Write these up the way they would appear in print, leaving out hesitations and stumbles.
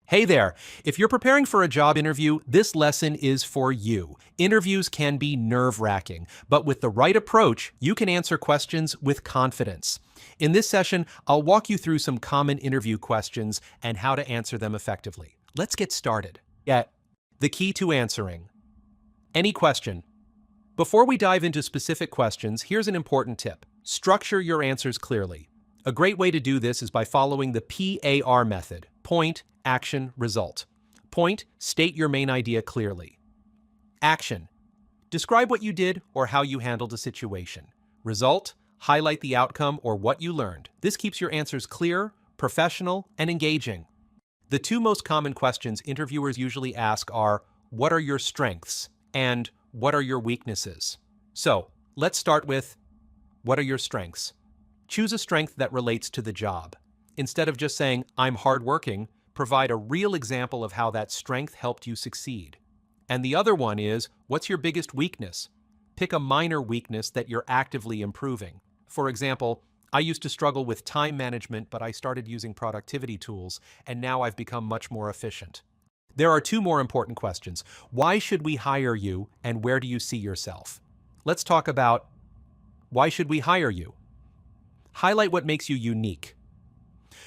Hey there! If you're preparing for a job interview, this lesson is for you. Interviews can be nerve-wracking, but with the right approach, you can answer questions with confidence. In this session, I'll walk you through some common interview questions and how to answer them effectively. Let's get started. The key to answering any question. Before we dive into specific questions, here's an important tip. Structure your answers clearly. A great way to do this is by following the P.A.R. method. Point, action, result. Point, state your main idea clearly. Action, describe what you did or how you handled a situation. Result, highlight the outcome or what you learned. This keeps your answers clear, professional, and engaging. The two most common questions interviewers usually ask are, what are your strengths? And what are your weaknesses? So, let's start with, what are your strengths? Choose a strength that relates to the job. Instead of just saying, I'm hardworking, provide a real example of how that strength helped you succeed. And the other one is, what's your biggest weakness? Pick a minor weakness that you're actively improving. For example, I used to struggle with time management, but I started using productivity tools, and now I've become much more efficient. There are two more important questions. Why should we hire you, and where do you see yourself? Let's talk about, why should we hire you? Highlight what makes you unique.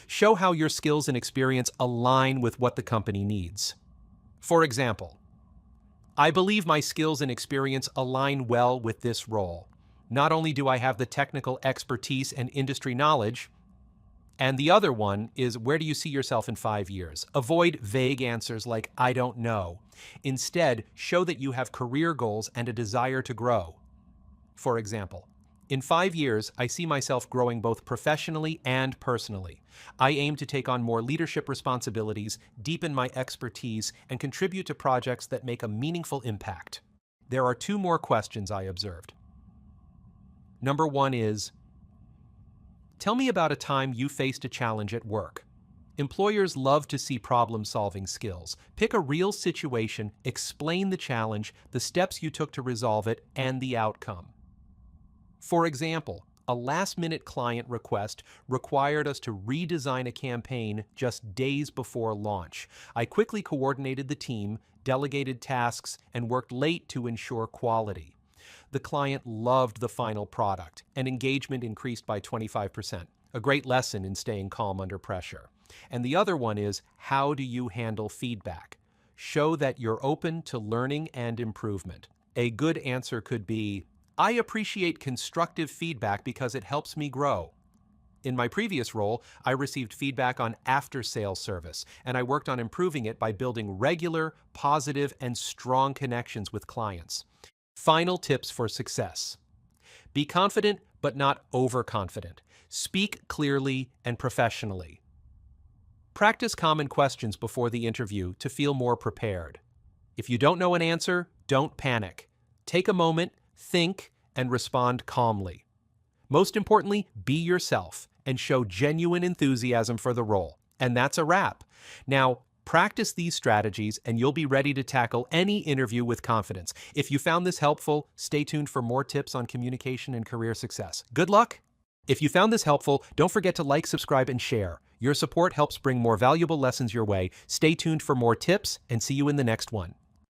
Show how your skills and experience align with what the company needs. For example, I believe my skills and experience align well with this role. Not only do I have the technical expertise and industry knowledge, and the other one is, where do you see yourself in 5 years? Avoid vague answers like, I don't know. Instead, show that you have career goals and a desire to grow. For example, in 5 years, I see myself growing both professionally and personally. I aim to take on more leadership responsibilities, deepen my expertise, and contribute to projects that make a meaningful impact. There are two more questions I observed. Number one is, tell me about a time you faced a challenge at work. Employers love to see problem-solving skills. Pick a real situation, explain the challenge, the steps you took to resolve it, and the outcome. For example, a last-minute client request required us to redesign a campaign just days before launch. I quickly coordinated the team, delegated tasks, and worked late to ensure quality. The client loved the final product, and engagement increased by 25%. A great lesson in staying calm under pressure. And the other one is, how do you handle feedback? Show that you're open to learning and improvement. A good answer could be, I appreciate constructive feedback because it helps me grow. In my previous role, I received feedback on after-sales service, and I worked on improving it by building regular, positive, and strong connections with clients. Final tips for success. Be confident, but not overconfident. Speak clearly and professionally. Practice common questions before the interview to feel more prepared. If you don't know an answer, don't panic. Take a moment, think, and respond calmly. Most importantly, be yourself and show genuine enthusiasm for the role. And that's a wrap. Now, practice these strategies and you'll be ready to tackle any interview with confidence. If you found this helpful, stay tuned for more tips on communication and career success. Good luck! If you found this helpful, don't forget to like, subscribe, and share. Your support helps bring more valuable lessons your way. Stay tuned for more tips and see you in the next one.